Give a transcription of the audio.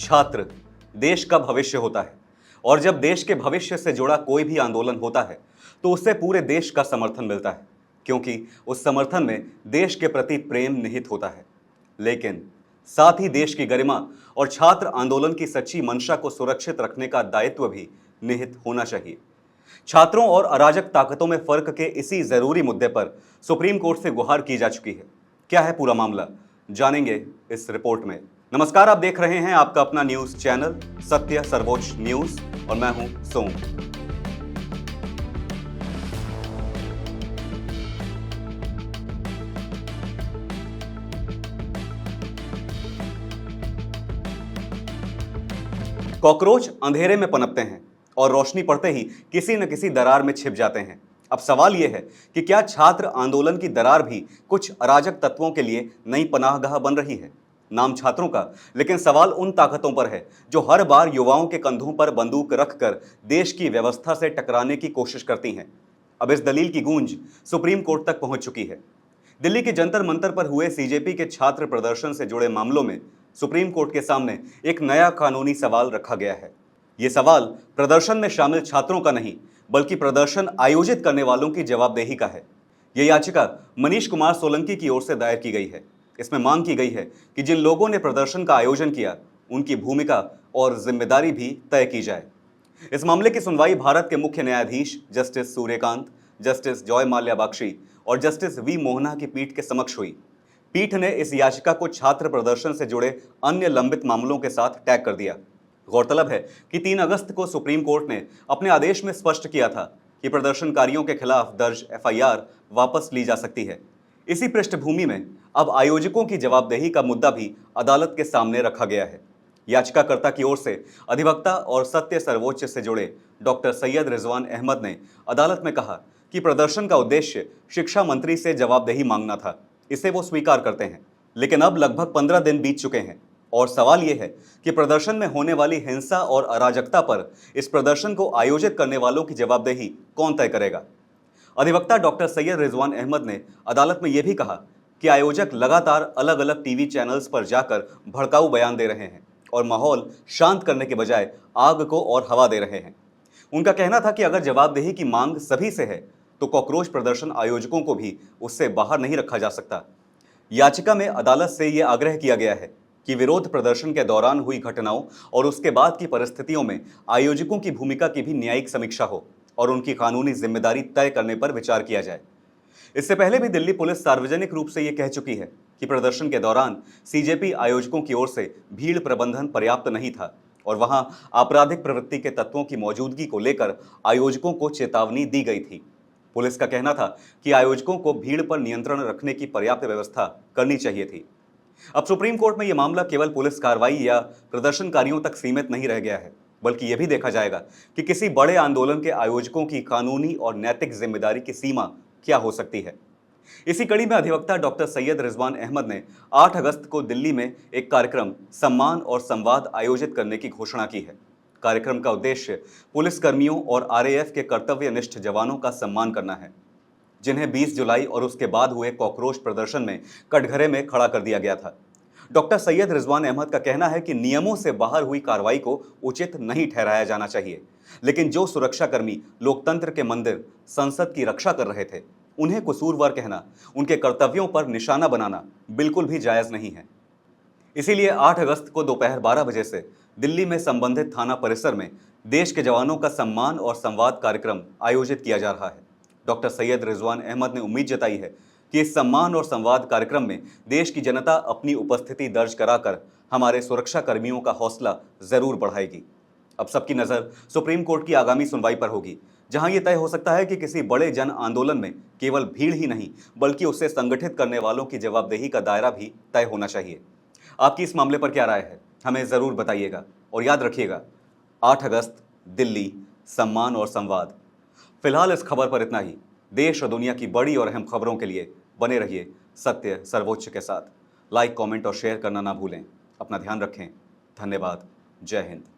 छात्र देश का भविष्य होता है और जब देश के भविष्य से जुड़ा कोई भी आंदोलन होता है तो उससे पूरे देश का समर्थन मिलता है, क्योंकि उस समर्थन में देश के प्रति प्रेम निहित होता है। लेकिन साथ ही देश की गरिमा और छात्र आंदोलन की सच्ची मंशा को सुरक्षित रखने का दायित्व भी निहित होना चाहिए। छात्रों और अराजक ताकतों में फर्क के इसी जरूरी मुद्दे पर सुप्रीम कोर्ट से गुहार की जा चुकी है। क्या है पूरा मामला, जानेंगे इस रिपोर्ट में। नमस्कार, आप देख रहे हैं आपका अपना न्यूज चैनल सत्य सर्वोच्च न्यूज और मैं हूं सोम। कॉकरोच अंधेरे में पनपते हैं और रोशनी पड़ते ही किसी न किसी दरार में छिप जाते हैं। अब सवाल यह है कि क्या छात्र आंदोलन की दरार भी कुछ अराजक तत्वों के लिए नई पनाहगाह बन रही है? नाम छात्रों का, लेकिन सवाल उन ताकतों पर है जो हर बार युवाओं के कंधों पर बंदूक रखकर देश की व्यवस्था से टकराने की कोशिश करती हैं। अब इस दलील की गूंज सुप्रीम कोर्ट तक पहुंच चुकी है। दिल्ली के जंतर मंतर पर हुए सीजेपी के छात्र प्रदर्शन से जुड़े मामलों में सुप्रीम कोर्ट के सामने एक नया कानूनी सवाल रखा गया है। ये सवाल प्रदर्शन में शामिल छात्रों का नहीं, बल्कि प्रदर्शन आयोजित करने वालों की जवाबदेही का है। यह याचिका मनीष कुमार सोलंकी की ओर से दायर की गई है। इसमें मांग की गई है कि जिन लोगों ने प्रदर्शन का आयोजन किया, उनकी भूमिका और जिम्मेदारी भी तय की जाए। इस मामले की सुनवाई भारत के मुख्य न्यायाधीश justice Suryakant, justice Joymalya Bagchi और जस्टिस वी मोहना की पीठ के समक्ष हुई। पीठ ने इस याचिका को छात्र प्रदर्शन से जुड़े अन्य लंबित मामलों के साथ टैग कर दिया। गौरतलब है कि 3 अगस्त को सुप्रीम कोर्ट ने अपने आदेश में स्पष्ट किया था कि प्रदर्शनकारियों के खिलाफ दर्ज एफआईआर वापस ली जा सकती है। इसी पृष्ठभूमि में अब आयोजकों की जवाबदेही का मुद्दा भी अदालत के सामने रखा गया है। याचिकाकर्ता की ओर से अधिवक्ता और सत्य सर्वोच्च से जुड़े डॉक्टर सैयद रिजवान अहमद ने अदालत में कहा कि प्रदर्शन का उद्देश्य शिक्षा मंत्री से जवाबदेही मांगना था। इसे वो स्वीकार करते हैं, लेकिन अब लगभग 15 दिन बीत चुके हैं और सवाल यह है कि प्रदर्शन में होने वाली हिंसा और अराजकता पर इस प्रदर्शन को आयोजित करने वालों की जवाबदेही कौन तय करेगा। अधिवक्ता डॉक्टर सैयद रिजवान अहमद ने अदालत में यह भी कहा कि आयोजक लगातार अलग अलग टीवी चैनल्स पर जाकर भड़काऊ बयान दे रहे हैं और माहौल शांत करने के बजाय आग को और हवा दे रहे हैं। उनका कहना था कि अगर जवाबदेही की मांग सभी से है तो कॉकरोच प्रदर्शन आयोजकों को भी उससे बाहर नहीं रखा जा सकता। याचिका में अदालत से यह आग्रह किया गया है कि विरोध प्रदर्शन के दौरान हुई घटनाओं और उसके बाद की परिस्थितियों में आयोजकों की भूमिका की भी न्यायिक समीक्षा हो और उनकी कानूनी जिम्मेदारी तय करने पर विचार किया जाए। इससे पहले भी दिल्ली पुलिस सार्वजनिक रूप से यह कह चुकी है कि प्रदर्शन के दौरान सीजेपी आयोजकों की ओर से भीड़ प्रबंधन पर्याप्त नहीं था और वहां आपराधिक प्रवृत्ति के तत्वों की मौजूदगी को लेकर आयोजकों को चेतावनी दी गई थी। पुलिस का कहना था कि आयोजकों को भीड़ पर नियंत्रण रखने की पर्याप्त व्यवस्था करनी चाहिए थी। अब सुप्रीम कोर्ट में यह मामला केवल पुलिस कार्रवाई या प्रदर्शनकारियों तक सीमित नहीं रह गया है, बल्कि यह भी देखा जाएगा कि किसी बड़े आंदोलन के आयोजकों की कानूनी और नैतिक जिम्मेदारी की सीमा क्या हो सकती है। इसी कड़ी में अधिवक्ता डॉक्टर सैयद रिजवान अहमद ने 8 अगस्त को दिल्ली में एक कार्यक्रम सम्मान और संवाद आयोजित करने की घोषणा की है। कार्यक्रम का उद्देश्य पुलिस कर्मियों और आरएएफ के कर्तव्यनिष्ठ जवानों का सम्मान करना है, जिन्हें 20 जुलाई और उसके बाद हुए कॉकरोच प्रदर्शन में कटघरे में खड़ा कर दिया गया था। डॉक्टर सैयद रिजवान अहमद का कहना है कि नियमों से बाहर हुई कार्रवाई को उचित नहीं ठहराया जाना चाहिए, लेकिन जो सुरक्षाकर्मी लोकतंत्र के मंदिर संसद की रक्षा कर रहे थे, उन्हें कसूरवार कहना, उनके कर्तव्यों पर निशाना बनाना बिल्कुल भी जायज नहीं है। इसीलिए 8 अगस्त को दोपहर 12 बजे से दिल्ली में संबंधित थाना परिसर में देश के जवानों का सम्मान और संवाद कार्यक्रम आयोजित किया जा रहा है। डॉक्टर सैयद रिजवान अहमद ने उम्मीद जताई है कि इस सम्मान और संवाद कार्यक्रम में देश की जनता अपनी उपस्थिति दर्ज कराकर हमारे सुरक्षा कर्मियों का हौसला जरूर बढ़ाएगी। अब सबकी नज़र सुप्रीम कोर्ट की आगामी सुनवाई पर होगी, जहां यह तय हो सकता है कि किसी बड़े जन आंदोलन में केवल भीड़ ही नहीं, बल्कि उसे संगठित करने वालों की जवाबदेही का दायरा भी तय होना चाहिए। आपकी इस मामले पर क्या राय है, हमें ज़रूर बताइएगा और याद रखिएगा, 8 अगस्त दिल्ली, सम्मान और संवाद। फिलहाल इस खबर पर इतना ही। देश और दुनिया की बड़ी और अहम खबरों के लिए बने रहिए सत्य सर्वोच्च के साथ। लाइक, कमेंट और शेयर करना ना भूलें। अपना ध्यान रखें। धन्यवाद। जय हिंद।